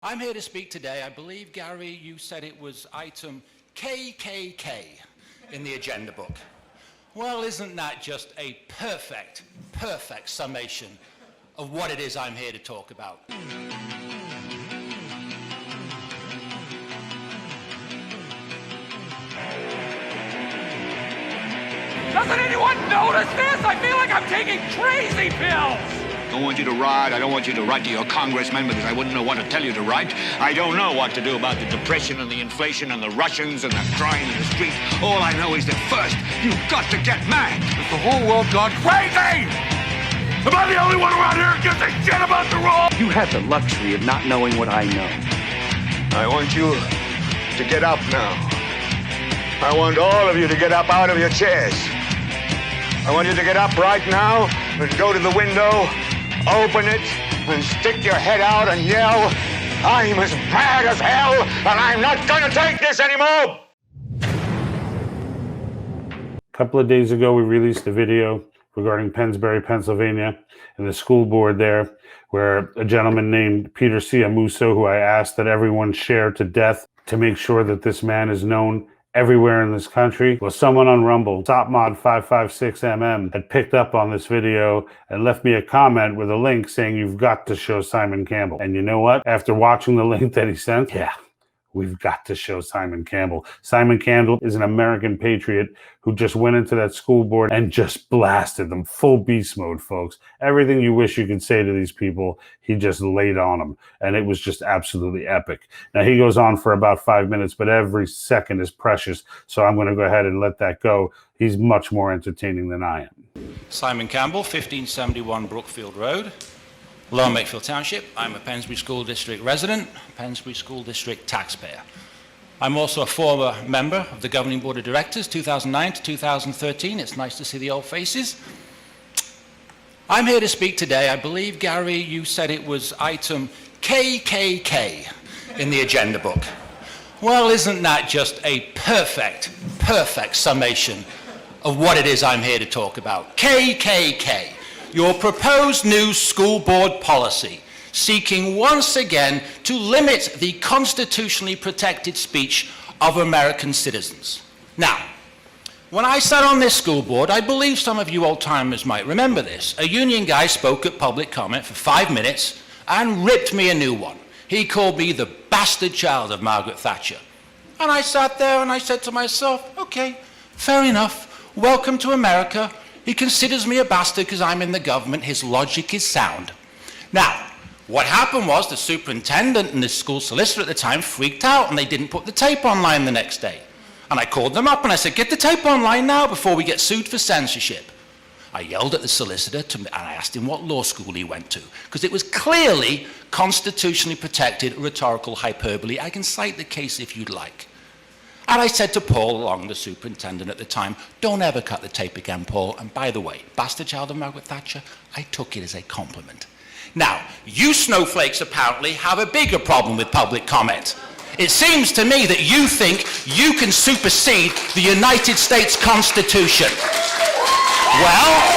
I'm here to speak today. I believe, Gary, you said it was item KKK in the agenda book. Well, isn't that just a perfect summation of what it is I'm here to talk about? Doesn't anyone notice this? I feel like I'm taking crazy pills! I don't want you to ride. I don't want you to write to your congressman because I wouldn't know what to tell you to write. I don't know what to do about the depression and the inflation and the Russians and the crime in the streets. All I know is that first, you've got to get mad. Has the whole world gone crazy? Am I the only one around here who gives a shit about the rule? You have the luxury of not knowing what I know. I want you to get up now. I want all of you to get up out of your chairs. I want you to get up right now and go to the window, open it, and stick your head out and yell, "I'm as mad as hell, and I'm not going to take this anymore!" A couple of days ago, we released a video regarding Pennsbury, Pennsylvania, and the school board there, where a gentleman named Peter Ciamuso, who I asked that everyone share to death to make sure that this man is known everywhere in this country. Well, someone on Rumble, TopMod556MM, had picked up on this video and left me a comment with a link saying, "You've got to show Simon Campbell." And you know what? After watching the link that he sent, yeah, we've got to show Simon Campbell. Simon Campbell is an American patriot who just went into that school board and just blasted them. Full beast mode, folks. Everything you wish you could say to these people, he just laid on them. And it was just absolutely epic. Now, he goes on for about 5 minutes, but every second is precious. So I'm going to go ahead and let that go. He's much more entertaining than I am. Simon Campbell, 1571 Brookfield Road, Lower Makefield Township. I'm a Pennsbury School District resident, Pennsbury School District taxpayer. I'm also a former member of the Governing Board of Directors, 2009 to 2013. It's nice to see the old faces. I'm here to speak today. I believe, Gary, you said it was item KKK in the agenda book. Well, isn't that just a perfect summation of what it is I'm here to talk about? KKK. Your proposed new school board policy, seeking once again to limit the constitutionally protected speech of American citizens. Now, when I sat on this school board, I believe some of you old-timers might remember this. A union guy spoke at public comment for 5 minutes and ripped me a new one. He called me the bastard child of Margaret Thatcher. And I sat there and I said to myself, okay, fair enough, welcome to America. He considers me a bastard because I'm in the government. His logic is sound. Now, what happened was the superintendent and the school solicitor at the time freaked out and they didn't put the tape online the next day. And I called them up and I said, get the tape online now before we get sued for censorship. I yelled at the solicitor and I asked him what law school he went to, because it was clearly constitutionally protected rhetorical hyperbole. I can cite the case if you'd like. And I said to Paul Long, the superintendent at the time, don't ever cut the tape again, Paul. And by the way, bastard child of Margaret Thatcher, I took it as a compliment. Now, you snowflakes apparently have a bigger problem with public comment. It seems to me that you think you can supersede the United States Constitution. Well,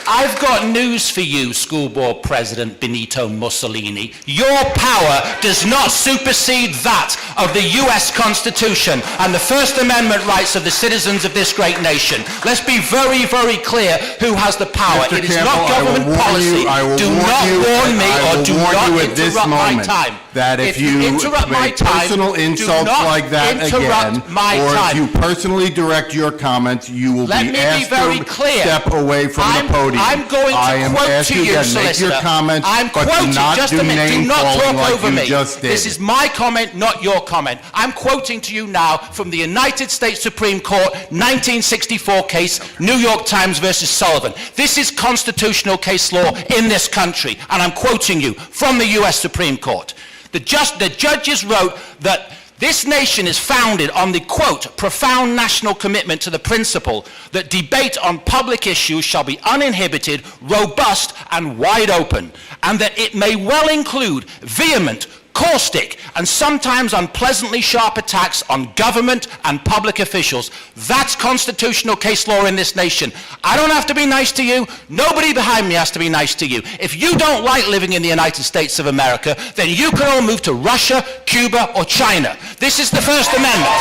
I've got news for you, School Board President Benito Mussolini. Your power does not supersede that of the US Constitution and the First Amendment rights of the citizens of this great nation. Let's be very, very clear who has the power. Mr. It is Campbell, not government policy. Do not warn me or do not interrupt my time. That if you interrupt my make time, personal insults like that again, or if you personally direct your comments, you will be asked to step away from the podium. I'm going to quote to you, solicitor. I'm quoting, just a minute, do not talk over me. This is my comment, not your comment. I'm quoting to you now from the United States Supreme Court 1964 case, New York Times versus Sullivan. This is constitutional case law in this country, and I'm quoting you from the US Supreme Court. The judges wrote that this nation is founded on the, quote, profound national commitment to the principle that debate on public issues shall be uninhibited, robust, and wide open, and that it may well include vehement, caustic and sometimes unpleasantly sharp attacks on government and public officials. That's constitutional case law in this nation. I don't have to be nice to you. Nobody behind me has to be nice to you. If you don't like living in the United States of America, then you can all move to Russia, Cuba, or China. This is the First Amendment.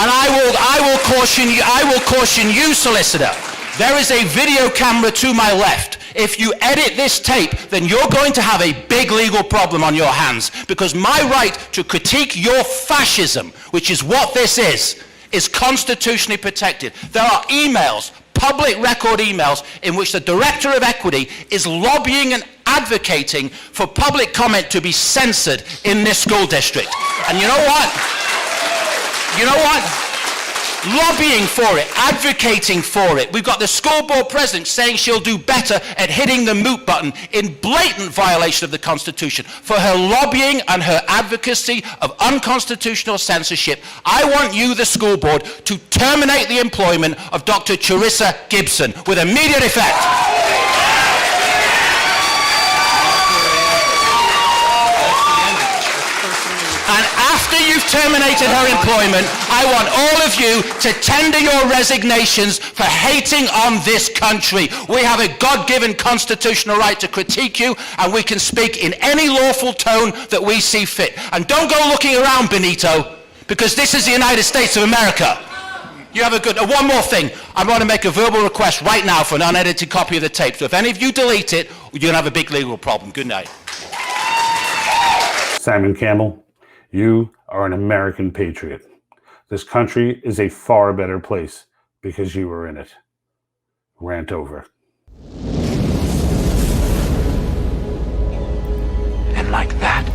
And I will caution you, solicitor. There is a video camera to my left. If you edit this tape, then you're going to have a big legal problem on your hands, because my right to critique your fascism, which is what this is constitutionally protected. There are emails, public record emails, in which the Director of Equity is lobbying and advocating for public comment to be censored in this school district. And you know what? You know what? Lobbying for it, advocating for it. We've got the school board president saying she'll do better at hitting the mute button in blatant violation of the Constitution for her lobbying and her advocacy of unconstitutional censorship. I want you, the school board, to terminate the employment of Dr. Charissa Gibson with immediate effect. And after you've terminated her employment, I want all of you to tender your resignations for hating on this country. We have a God-given constitutional right to critique you, and we can speak in any lawful tone that we see fit. And don't go looking around, Benito, because this is the United States of America. You have a good... one more thing. I want to make a verbal request right now for an unedited copy of the tape. So if any of you delete it, you're going to have a big legal problem. Good night. Simon Campbell, you are an American patriot. This country is a far better place because you were in it. Rant over. And like that,